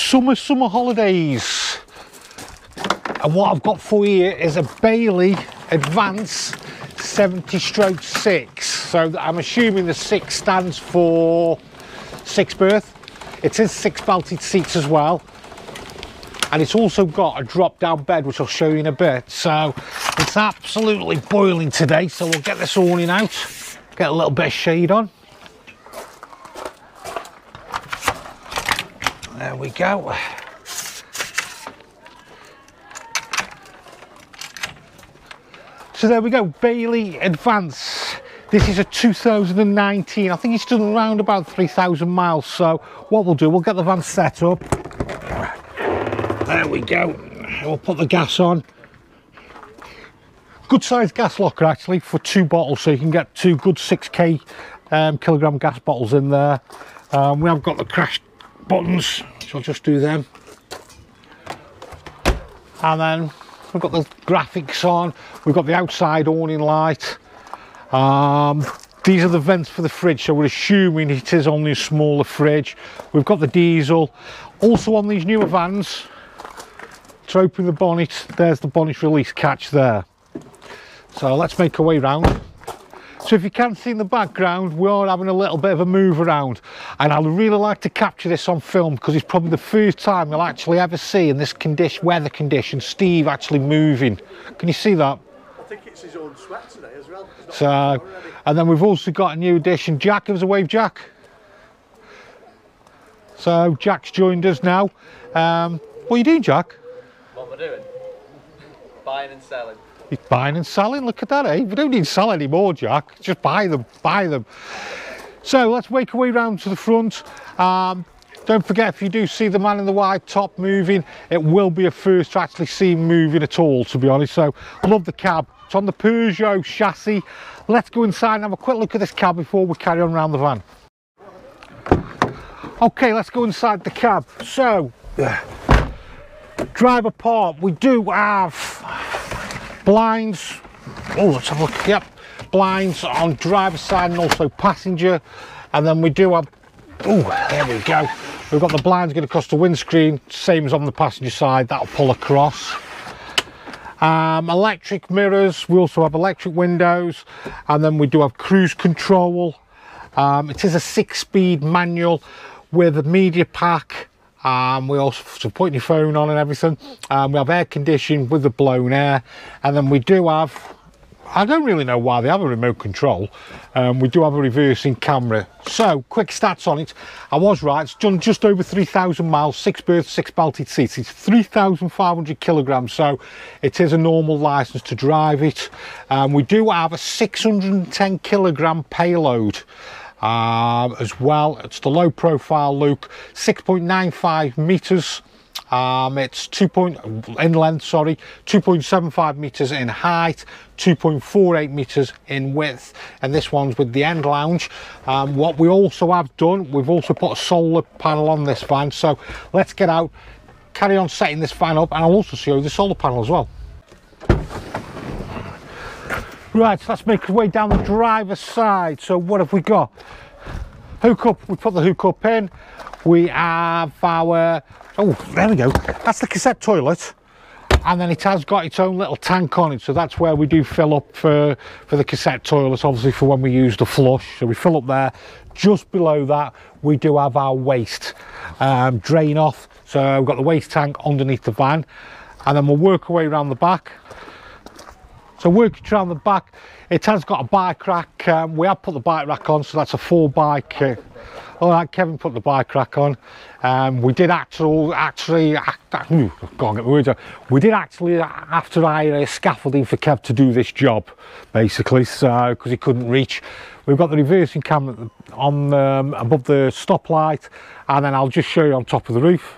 summer holidays. And what I've got for you is a Bailey Advance 70/6. So I'm assuming the 6 stands for 6 berth. It is 6 belted seats as well. And it's also got a drop down bed, which I'll show you in a bit. So it's absolutely boiling today. So we'll get this awning out, get a little bit of shade on. There we go. So there we go, Bailey Advance. This is a 2019. I think it's done around about 3,000 miles. So what we'll do, we'll get the van set up. There we go. We'll put the gas on. Good sized gas locker actually for 2 bottles, so you can get 2 good 6k kilogram gas bottles in there. We have got the crash buttons, so I'll just do them. And then we've got the graphics on. We've got the outside awning light. These are the vents for the fridge, so we're assuming it is only a smaller fridge. We've got the diesel. Also on these newer vans, to open the bonnet, there's the bonnet release catch there. So let's make our way round. So if you can see in the background, we are having a little bit of a move around, and I'd really like to capture this on film because it's probably the first time you'll actually ever see in this weather condition Steve actually moving. Can you see that? I think it's his own sweat today as well. So, and then we've also got a new addition. Jack, give us a wave, Jack. So Jack's joined us now. What are you doing, Jack? What we're doing? Buying and selling. He's buying and selling, look at that, eh? We don't need to sell anymore, Jack. Just buy them, buy them. So let's make our way round to the front. Don't forget, if you do see the man in the white top moving, it will be a first to actually see him moving at all, to be honest. So I love the cab. It's on the Peugeot chassis. Let's go inside and have a quick look at this cab before we carry on around the van. Okay, let's go inside the cab. So, driver part, we do have blinds. Oh, let's have a look. Yep, blinds on driver's side and also passenger. And then we do have, oh, there we go. We've got the blinds going across the windscreen, same as on the passenger side, that'll pull across. Electric mirrors, we also have electric windows, and then we do have cruise control. It is a 6-speed manual with a media pack. We also put your phone on and everything. We have air conditioning with the blown air, and then we do have, I don't really know why they have a remote control. We do have a reversing camera. So quick stats on it. I was right, it's done just over 3,000 miles, 6 berths, 6 belted seats. It's 3,500 kilograms, so it is a normal license to drive it. We do have a 610 kilogram payload. As well. It's the low profile look, 6.95 meters. It's in length, sorry, 2.75 meters in height, 2.48 meters in width, and this one's with the end lounge. What we also have done, we've also put a solar panel on this van. So let's get out, carry on setting this van up, and I'll also show you the solar panel as well. Right, so let's make our way down the driver's side. So what have we got? Hook up, we put the hook up in. We have our, oh, there we go. That's the cassette toilet. And then it has got its own little tank on it. So that's where we do fill up for the cassette toilet, obviously for when we use the flush. So we fill up there. Just below that, we do have our waste drain off. So we've got the waste tank underneath the van. And then we'll work our way around the back. So working around the back, it has got a bike rack. We have put the bike rack on, so that's a 4-bike. All right, Kevin put the bike rack on. We did actually, can't get my words out. We did actually have to hire scaffolding for Kev to do this job, basically, so because he couldn't reach. We've got the reversing camera on above the stoplight, and then I'll just show you on top of the roof.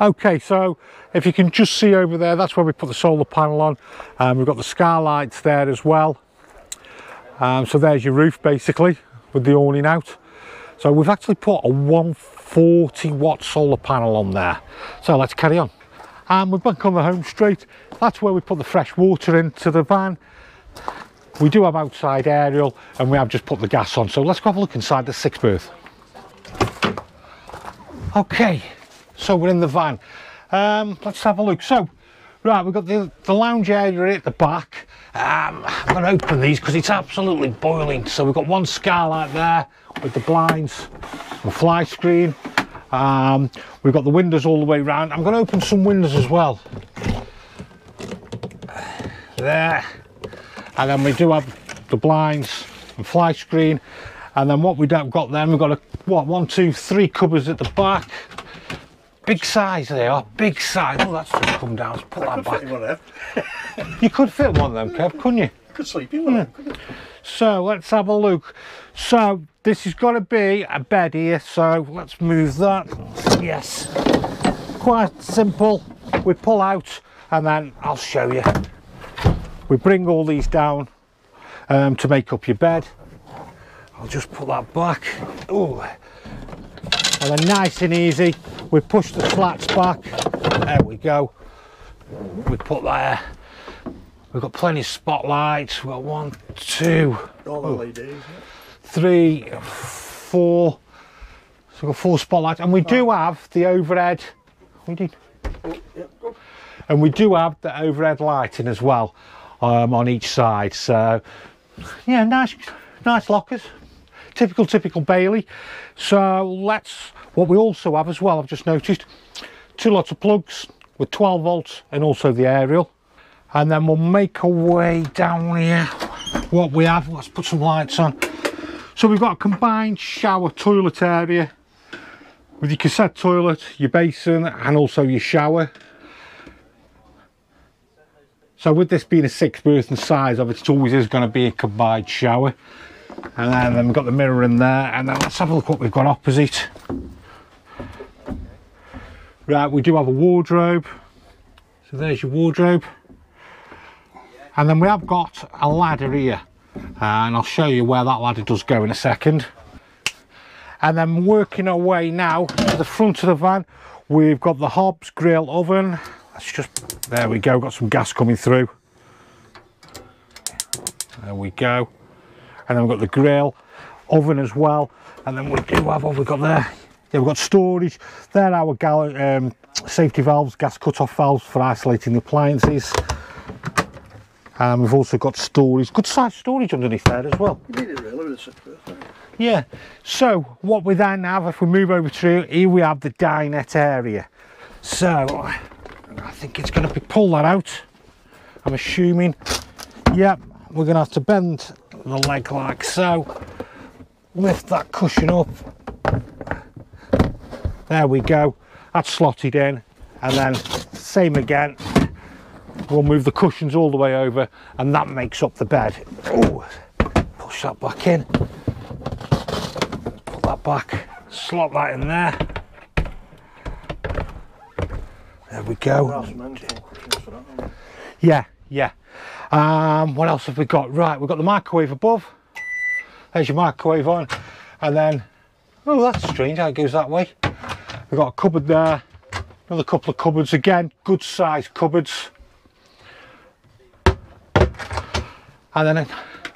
Okay, so if you can just see over there, that's where we put the solar panel on. We've got the skylights there as well. So there's your roof basically with the awning out. So we've actually put a 140 watt solar panel on there. So let's carry on. And we're back on the home straight. That's where we put the fresh water into the van. We do have outside aerial, and we have just put the gas on. So let's go have a look inside the 6 berth. Okay, so we're in the van. Let's have a look. So, right, we've got the lounge area at the back. I'm going to open these because it's absolutely boiling. So we've got one skylight there with the blinds, the fly screen. We've got the windows all the way around. I'm going to open some windows as well. There. And then we do have the blinds and fly screen. And then what we've got then, we've got one, two, three cupboards at the back. Big size they are, big size. Oh, that's just come down. Let's put that back. Fit in one of them. You could fit one of them, Kev, couldn't you? Could sleep in one of them, couldn't you? So let's have a look. So this has got to be a bed here. So let's move that. Yes, quite simple. We pull out and then I'll show you. We bring all these down to make up your bed. I'll just put that back. Ooh. And then nice and easy, we push the slats back. There we go. We put there. We've got plenty of spotlights. We've got 1, 2, all LEDs, yeah. 3, 4. So we've got 4 spotlights, and we do have the overhead. We did. Oh, yeah, go. And we do have the overhead lighting as well on each side. So yeah, nice lockers. Typical Bailey. So what we also have as well, I've just noticed, 2 lots of plugs with 12 volts and also the aerial. And then we'll make our way down here. What we have, let's put some lights on. So we've got a combined shower toilet area with your cassette toilet, your basin and also your shower. So with this being a 6-berth and size of it, it always is going to be a combined shower. And then we've got the mirror in there, and then let's have a look what we've got opposite. Right, we do have a wardrobe. So there's your wardrobe. And then we have got a ladder here. And I'll show you where that ladder does go in a second. And then working our way now to the front of the van, we've got the hobs grill oven. Let's just, there we go, got some gas coming through. There we go. And then we've got the grill oven as well, and then we do have what we've got there. Yeah, we've got storage. There are our safety valves, gas cut-off valves for isolating the appliances. And we've also got storage, good size storage underneath there as well. You need it really with a 6-berth. Yeah. So what we then have, if we move over to here, we have the dinette area. So I think it's going to be pull that out. I'm assuming. Yep. We're going to have to bend the leg like so, lift that cushion up, there we go, that's slotted in, and then same again, we'll move the cushions all the way over and that makes up the bed. Ooh, push that back in, put that back, slot that in there, there we go. Yeah. What else have we got? Right, we've got the microwave above. There's your microwave on. And then, oh, that's strange how it goes that way. We've got a cupboard there. Another couple of cupboards. Again, good sized cupboards. And then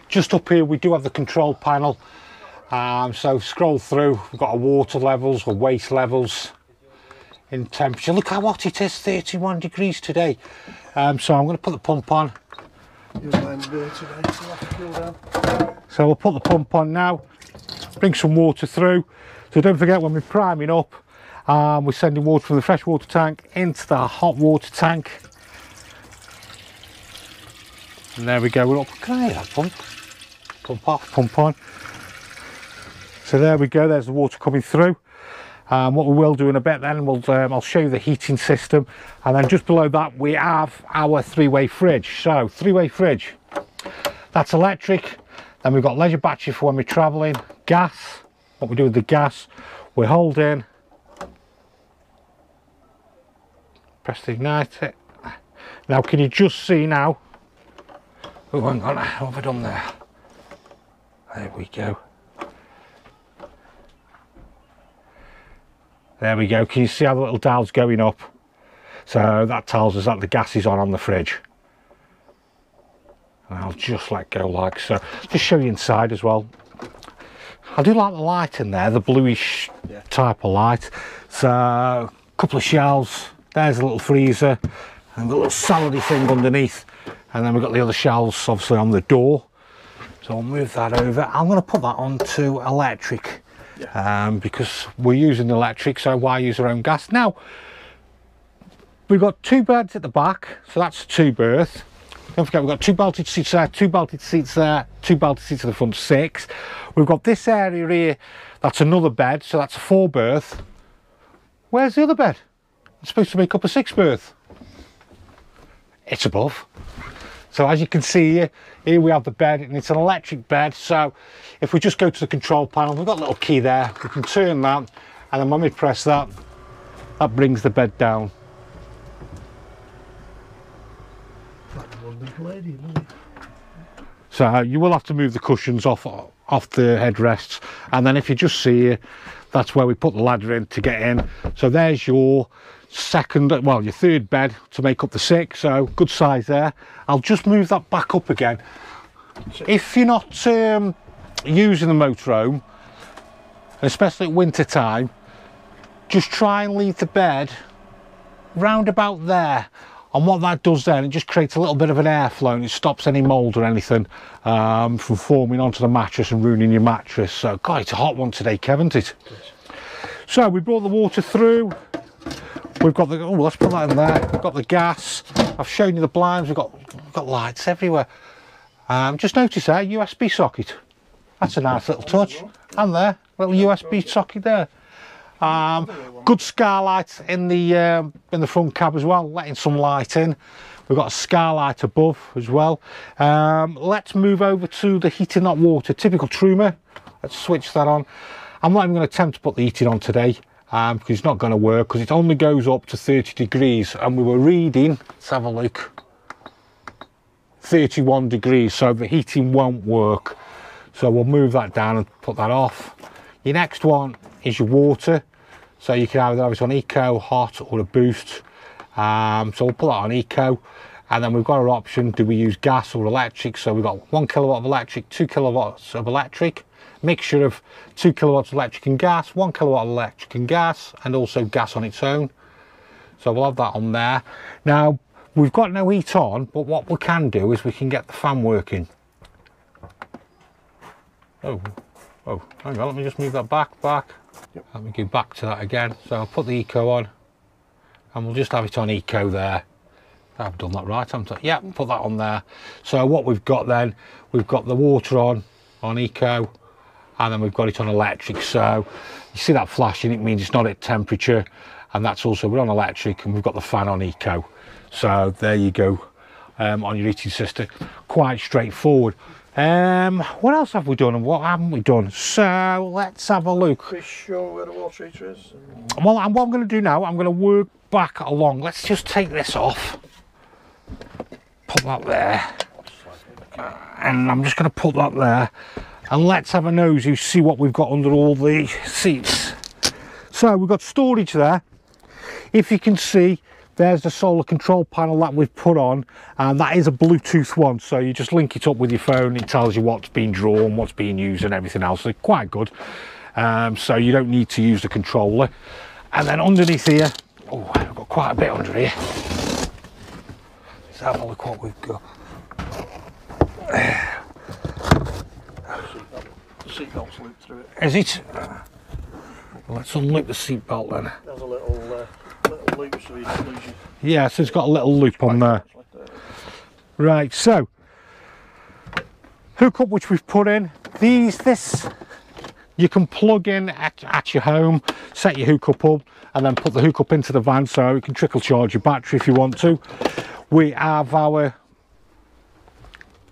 just up here, we do have the control panel. So scroll through, we've got our water levels, our waste levels in temperature. Look how hot it is, 31 degrees today. So I'm going to put the pump on. So we'll put the pump on now, bring some water through. So don't forget, when we're priming up, we're sending water from the freshwater tank into the hot water tank. And there we go, we're up. Can I hear that pump? Pump off, pump on. So there we go, there's the water coming through. What we will do in a bit then, I'll show you the heating system, and then just below that we have our 3-way fridge. So 3-way fridge, that's electric. Then we've got leisure battery for when we're travelling, gas. What we do with the gas, we hold in, press to ignite it. Now can you just see now, oh hang on, what have I done there? There we go. There we go, can you see how the little dial's going up? So that tells us that the gas is on the fridge. And I'll just let go like so. Just show you inside as well. I do like the light in there, the bluish type of light. So a couple of shelves, there's a little freezer and a little salady thing underneath, and then we've got the other shelves obviously on the door. So I'll move that over. I'm going to put that onto electric, because we're using electric, so why use our own gas? Now we've got 2 beds at the back, so that's a 2 berth. Don't forget, we've got 2 belted seats there, 2 belted seats there, 2 belted seats at the front, 6. We've got this area here, that's another bed, so that's a 4 berth. Where's the other bed? It's supposed to make up a 6 berth. It's above. So as you can see here we have the bed, and it's an electric bed. So if we just go to the control panel, we've got a little key there. We can turn that, and then when we press that, that brings the bed down. So you will have to move the cushions off the headrests, and then if you just see here, that's where we put the ladder in to get in. So there's your second, well, your 3rd bed to make up the 6, so good size there. I'll just move that back up again. If you're not using the motorhome, especially at winter time, just try and leave the bed round about there. And what that does then, it just creates a little bit of an airflow, and it stops any mould or anything from forming onto the mattress and ruining your mattress. So, God, it's a hot one today, Kev, isn't it? So we brought the water through. We've got the, oh, let's put that in there. We've got the gas. I've shown you the blinds. We've got lights everywhere. Just notice there, USB socket. That's a nice little touch. And there, little USB socket there. Good skylight in the front cab as well, letting some light in. We've got a skylight above as well. Let's move over to the heating hot water, typical Truma. Let's switch that on. I'm not even going to attempt to put the heating on today, because it's not going to work, because it only goes up to 30 degrees, and we were reading, let's have a look, 31 degrees, so the heating won't work. So we'll move that down and put that off. Your next one is your water, so you can either have it on eco, hot, or a boost. So we'll put that on eco, and then we've got our option, do we use gas or electric? So we've got 1 kilowatt of electric, 2 kilowatts of electric, mixture of 2 kilowatts electric and gas, 1 kilowatt electric and gas, and also gas on its own. So we'll have that on there. Now we've got no heat on, but what we can do is we can get the fan working. Oh, hang on, let me just move that back. Yep. Let me go back to that again. So I'll put the eco on, and we'll just have it on eco there. I've done that right, haven't I? Yeah, put that on there. So what we've got then, we've got the water on eco, and then we've got it on electric. So you see that flashing, it means it's not at temperature, and that's also, we're on electric, and we've got the fan on eco. So there you go, on your heating system. Quite straightforward. What else have we done and what haven't we done? So let's have a look. Be sure where the water heater is. Well, what I'm going to do now, I'm going to work back along. Let's just take this off. Put that there. And I'm just going to put that there. And let's have a nose, you see what we've got under all the seats. So we've got storage there. If you can see, there's the solar control panel that we've put on, and that is a Bluetooth one, so you just link it up with your phone. It tells you what's being drawn, what's being used, and everything else. They're quite good, so you don't need to use the controller. And then underneath here, oh, I've got quite a bit under here. Let's have a look what we've got. The seatbelt's looped through it. Is it? Let's unloop the seatbelt then. There's a little loop so you can lose your... Yeah, so it's got a little loop on there. Right, so hookup which we've put in, this you can plug in at your home, set your hookup up, and then put the hookup into the van, so you can trickle charge your battery if you want to. We have our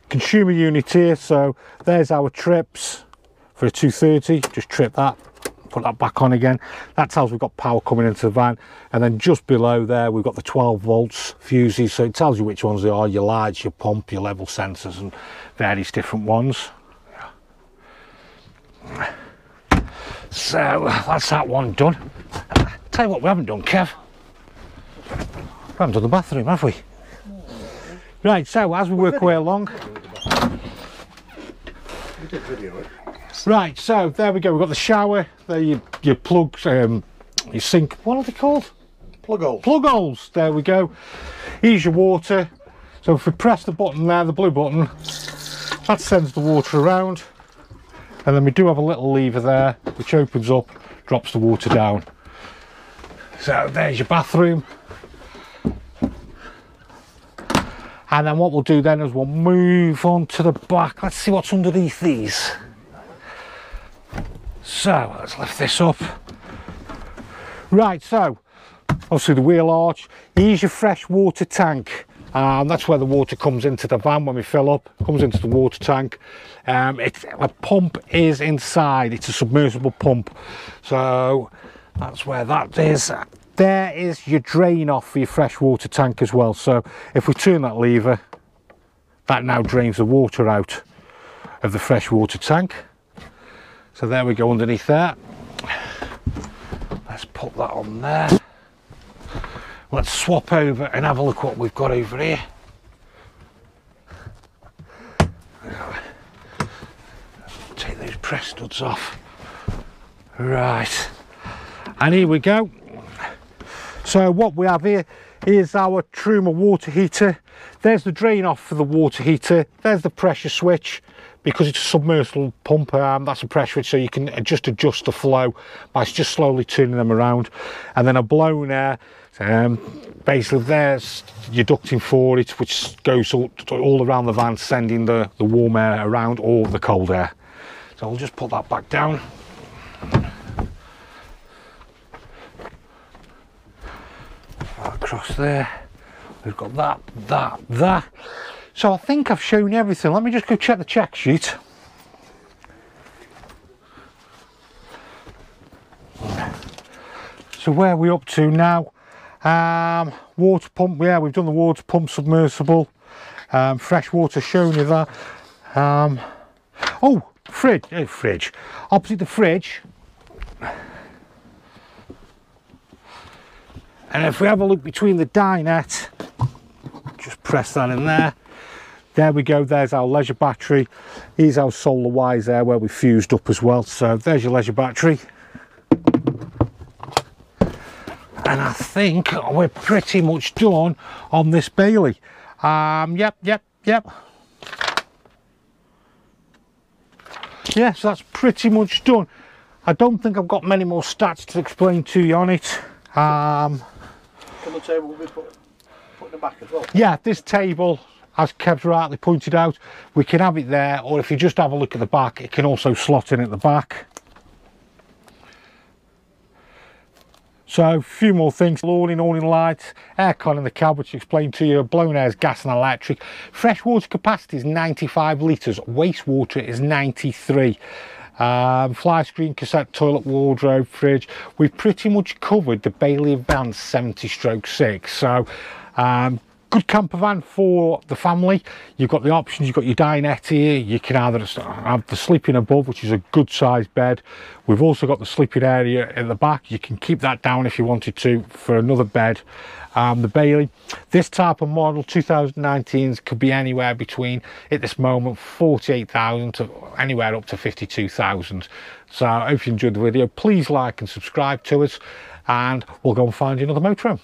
consumer unit here, so there's our trips for a 230. Just trip that, put that back on again. That tells we've got power coming into the van. And then just below there we've got the 12 volts fuses, so it tells you which ones they are, your lights, your pump, your level sensors, and various different ones. So that's that one done. Tell you what we haven't done, Kev, we haven't done the bathroom, have we? Right, so as we work our way along, We did video it. Right, so there we go. We've got the shower, there your plugs, your sink, what are they called? Plug holes. Plug holes, there we go. Here's your water. So if we press the button there, the blue button, that sends the water around. And then we do have a little lever there, which opens up, drops the water down. So there's your bathroom. And then what we'll do then is we'll move on to the back. Let's see what's underneath these. So let's lift this up. Right, so obviously the wheel arch. Here's your fresh water tank. That's where the water comes into the van when we fill up, comes into the water tank. A pump is inside, it's a submersible pump. So that's where that is. There is your drain off for your fresh water tank as well. So if we turn that lever, that now drains the water out of the fresh water tank. So there we go underneath there. Let's put that on there. Let's swap over and have a look what we've got over here. Take those press studs off. Right, and here we go. So what we have here is our Truma water heater. There's the drain off for the water heater. There's the pressure switch. Because it's a submersible pump, that's a pressure switch, so you can adjust the flow by just slowly turning them around. And then a blown air, basically there's your ducting for it, which goes all around the van, sending the warm air around or the cold air. So I'll just put that back down. Across there, we've got that. So I think I've shown you everything. Let me just go check the check sheet. So where are we up to now? Water pump, yeah, we've done the water pump submersible. Fresh water, shown you that. Oh, fridge. Opposite the fridge. And if we have a look between the dinette, just press that in there. There we go, there's our leisure battery. Here's our solar wires there where we fused up as well. So there's your leisure battery. And I think we're pretty much done on this Bailey. Yep. Yeah, so that's pretty much done. I don't think I've got many more stats to explain to you on it. Can the table be put in the back as well? Yeah, this table, as Kev's rightly pointed out, we can have it there, or if you just have a look at the back, it can also slot in at the back. So a few more things: awning lights, aircon in the cab, which I explained to you, blown air is gas and electric. Freshwater capacity is 95 litres, wastewater is 93. Fly screen, cassette toilet, wardrobe, fridge. We've pretty much covered the Bailey Advance 70/6. So good camper van for the family. You've got the options, you've got your dinette here. You can either have the sleeping above, which is a good sized bed. We've also got the sleeping area at the back. You can keep that down if you wanted to for another bed. The Bailey, this type of model, 2019s, could be anywhere between, at this moment, 48,000 to anywhere up to 52,000. So I hope you enjoyed the video. Please like and subscribe to us, and we'll go and find you another motorhome.